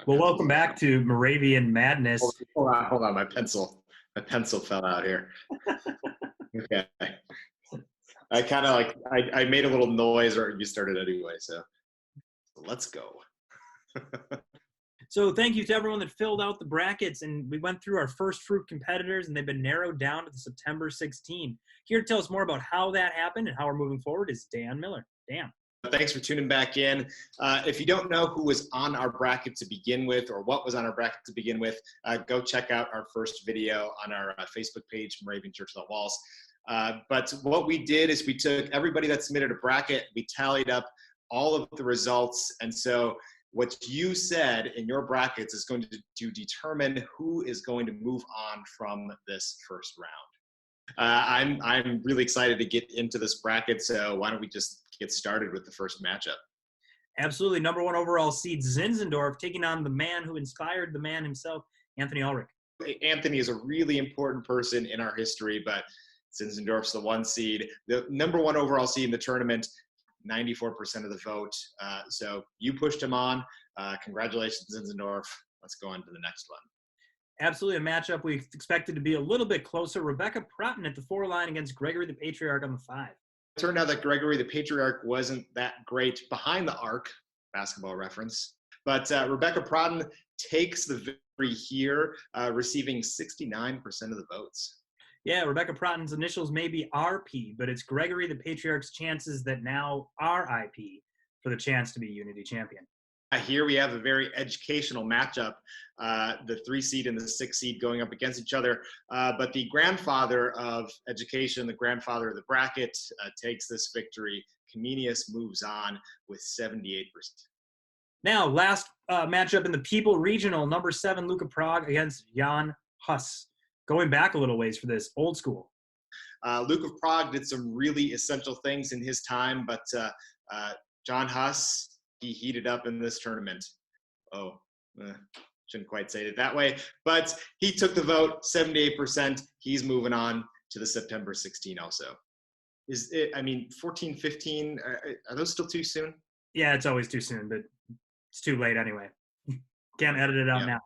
Well, welcome back to Moravian Madness. Hold on. My pencil fell out here. Okay. I kind of I made a little noise, or you started anyway. So let's go. So thank you to everyone that filled out the brackets, and we went through our first fruit competitors, and they've been narrowed down to the September 16. Here to tell us more about how that happened and how we're moving forward is Dan Miller. Dan. Thanks for tuning back in. If you don't know who was on our bracket to begin with, or what was on our bracket to begin with, go check out our first video on our Facebook page, Moravian Church of the Walls. But what we did is we took everybody that submitted a bracket, we tallied up all of the results, and so what you said in your brackets is going to determine who is going to move on from this first round. I'm really excited to get into this bracket, so why don't we just get started with the first matchup? Absolutely. Number 1 overall seed Zinzendorf taking on the man who inspired the man himself, Anthony Ulrich. Anthony is a really important person in our history, but Zinzendorf's the 1 seed. The number 1 overall seed in the tournament, 94% of the vote. So you pushed him on. Congratulations, Zinzendorf. Let's go on to the next one. Absolutely a matchup we expected to be a little bit closer. Rebecca Proughton at the 4 line against Gregory the Patriarch on the 5. It turned out that Gregory the Patriarch wasn't that great behind the arc, basketball reference. But Rebecca Proughton takes the victory here, receiving 69% of the votes. Yeah, Rebecca Proughton's initials may be RP, but it's Gregory the Patriarch's chances that now are IP for the chance to be Unity champion. Here we have a very educational matchup, the 3 seed and the 6 seed going up against each other. But the grandfather of education, the grandfather of the bracket, takes this victory. Comenius moves on with 78%. Now, last matchup in the People Regional, number 7, Luca Prague against Jan Hus. Going back a little ways for this, old school. Luke of Prague did some really essential things in his time, but John Huss, he heated up in this tournament. Shouldn't quite say it that way, but he took the vote, 78%. He's moving on to the September 16 also. 14, 15, are those still too soon? Yeah, it's always too soon, but it's too late anyway. Can't edit it out now.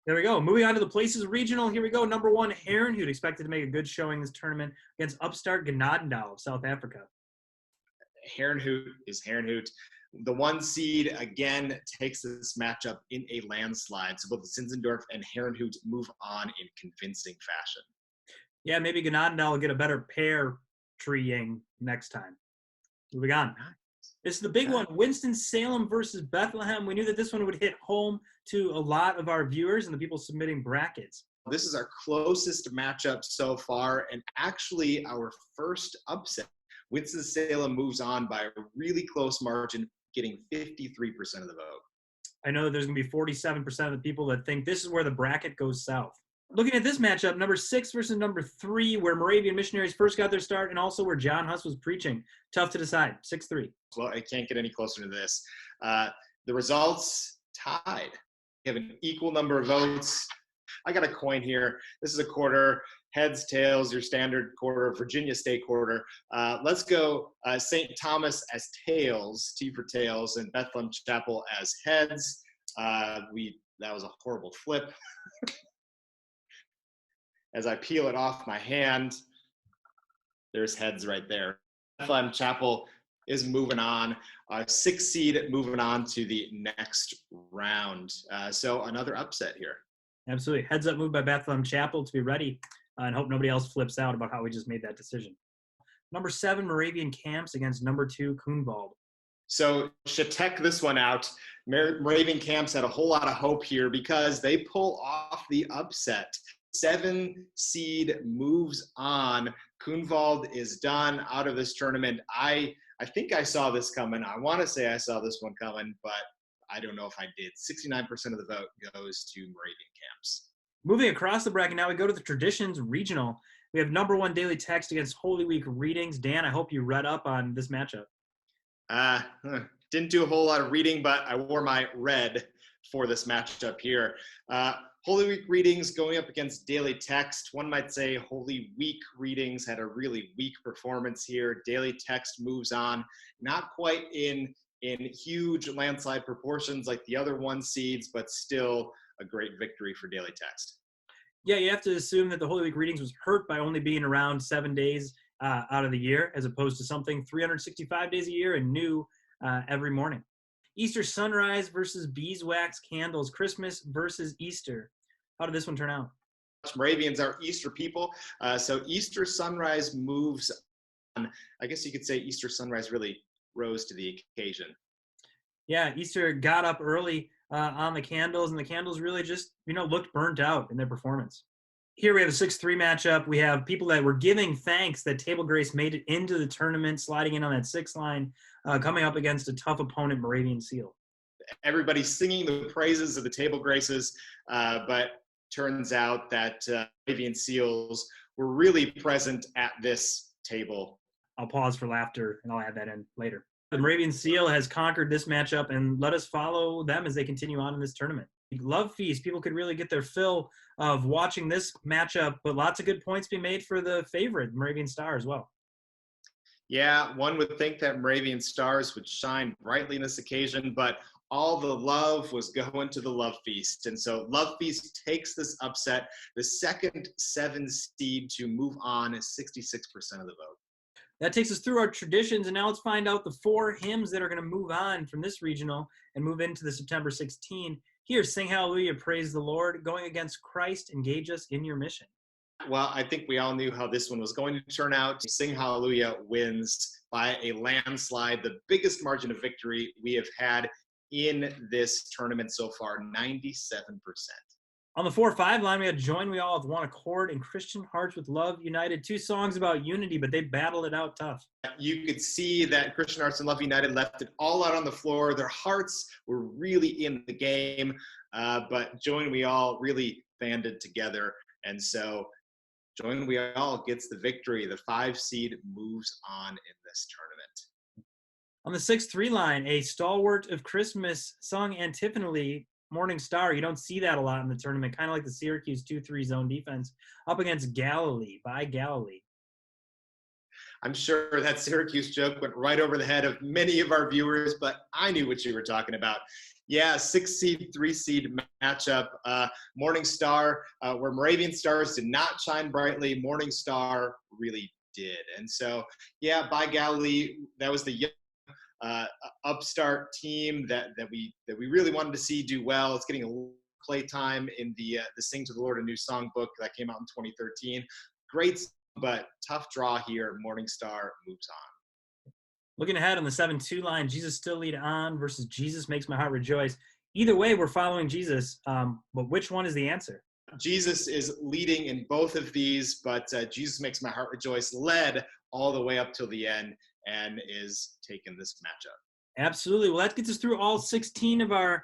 There we go. Moving on to the Places Regional. Here we go. Number 1, Herrenhout, expected to make a good showing this tournament against upstart Ganadendal of South Africa. Herrenhout is Herrenhout. The 1 seed, again, takes this matchup in a landslide. So both Zinzendorf and Herrenhout move on in convincing fashion. Yeah, maybe Ganadendal will get a better pair treeing next time. Moving on. This is the big one, Winston-Salem versus Bethlehem. We knew that this one would hit home to a lot of our viewers and the people submitting brackets. This is our closest matchup so far, and actually our first upset. Winston-Salem moves on by a really close margin, getting 53% of the vote. I know there's going to be 47% of the people that think this is where the bracket goes south. Looking at this matchup, number 6 versus number 3, where Moravian missionaries first got their start and also where John Huss was preaching. Tough to decide, 6-3. Well, I can't get any closer to this. The results tied. We have an equal number of votes. I got a coin here. This is a quarter. Heads, tails, your standard quarter, Virginia State quarter. Let's go St. Thomas as tails, T for tails, and Bethlehem Chapel as heads. That was a horrible flip. As I peel it off my hand, there's heads right there. Bethlehem Chapel is moving on. 6 seed moving on to the next round. So another upset here. Absolutely. Heads up move by Bethlehem Chapel to be ready and hope nobody else flips out about how we just made that decision. Number 7, Moravian Camps against number 2, Kuhnwald. So Shatek this one out. Moravian Camps had a whole lot of hope here because they pull off the upset. 7 seed moves on. Kuhnwald is done out of this tournament. I think I saw this coming. I want to say I saw this one coming, but I don't know if I did. 69% of the vote goes to Moravian Camps. Moving across the bracket, now we go to the Traditions Regional. We have number 1 daily text against Holy Week readings. Dan, I hope you read up on this matchup. Didn't do a whole lot of reading, but I wore my red for this matchup here. Holy Week readings going up against daily text. One might say Holy Week readings had a really weak performance here. Daily text moves on, not quite in in huge landslide proportions like the other 1 seeds, but still a great victory for Daily Text. Yeah, you have to assume that the Holy Week readings was hurt by only being around 7 days out of the year, as opposed to something 365 days a year and new every morning. Easter sunrise versus beeswax candles, Christmas versus Easter. How did this one turn out? Moravians are Easter people, so Easter sunrise moves on. I guess you could say Easter sunrise really rose to the occasion. Yeah, Easter got up early on the candles, and the candles really just, looked burnt out in their performance. Here we have a 6-3 matchup. We have people that were giving thanks that Table Grace made it into the tournament, sliding in on that 6 line, coming up against a tough opponent, Moravian Seal. Everybody's singing the praises of the Table Graces, but turns out that Moravian Seals were really present at this table. I'll pause for laughter, and I'll add that in later. The Moravian Seal has conquered this matchup, and let us follow them as they continue on in this tournament. Love Feast, people could really get their fill of watching this matchup, but lots of good points being made for the favorite, Moravian Star, as well. Yeah, one would think that Moravian Stars would shine brightly in this occasion, but all the love was going to the Love Feast. And so Love Feast takes this upset, the second 7 seed to move on, 66% of the vote. That takes us through our traditions, and now let's find out the 4 hymns that are going to move on from this regional and move into the September 16. Here, Sing Hallelujah, Praise the Lord, going against Christ, engage us in your mission. Well, I think we all knew how this one was going to turn out. Sing Hallelujah wins by a landslide, the biggest margin of victory we have had in this tournament so far, 97%. On the 4-5 line, we had Join We All with One Accord and Christian Hearts with Love United. 2 songs about unity, but they battled it out tough. You could see that Christian Hearts and Love United left it all out on the floor. Their hearts were really in the game, but Join We All really banded together. And so Join We All gets the victory. The 5 seed moves on in this tournament. On the 6-3 line, a stalwart of Christmas sung antiphonally, Morning Star. You don't see that a lot in the tournament, kind of like the Syracuse 2-3 zone defense, up against Galilee, by Galilee. I'm sure that Syracuse joke went right over the head of many of our viewers, but I knew what you were talking about. Yeah, 6 seed, 3 seed matchup. Morning Star, where Moravian Stars did not shine brightly, Morning Star really did. And so, yeah, by Galilee, that was the upstart team that we really wanted to see do well. It's getting a play time in the Sing to the Lord a New Song book that came out in 2013. Great, but tough draw here. Morning Star moves on. Looking ahead on the 7-2 line, Jesus Still Lead On versus Jesus Makes My Heart Rejoice. Either way, we're following Jesus, but which one is the answer? Jesus is leading in both of these, but Jesus Makes My Heart Rejoice led all the way up till the end and is taking this matchup. Absolutely. Well, that gets us through all 16 of our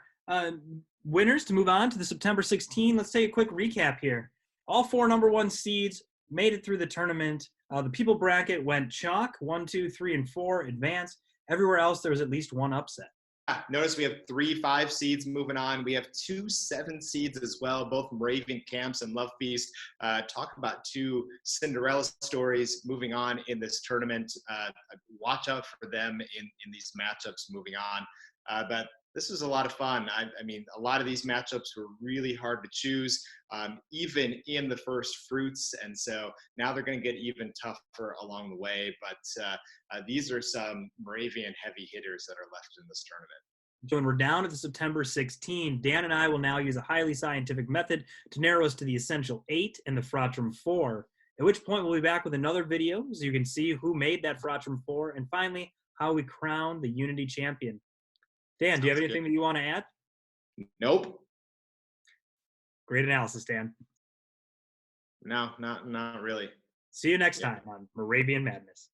winners to move on to the September 16. Let's take a quick recap here. All 4 number 1 seeds made it through the tournament. The people bracket went chalk, 1, 2, 3, and 4 advance. Everywhere else, there was at least 1 upset. Notice we have 3 5 seeds moving on. We have 2 7 seeds as well, both Moravian Camps and Love Feast. Talk about 2 Cinderella stories moving on in this tournament. Watch out for them in these matchups moving on. But this was a lot of fun. I mean, a lot of these matchups were really hard to choose, even in the first fruits. And so now they're going to get even tougher along the way. But these are some Moravian heavy hitters that are left in this tournament. So when we're down at the September 16, Dan and I will now use a highly scientific method to narrow us to the essential 8 and the Fratrum 4, at which point we'll be back with another video so you can see who made that Fratrum 4, and finally, how we crown the Unity champion. Dan, do you have anything that you want to add? Nope. Great analysis, Dan. No, not really. See you next time on Moravian Madness.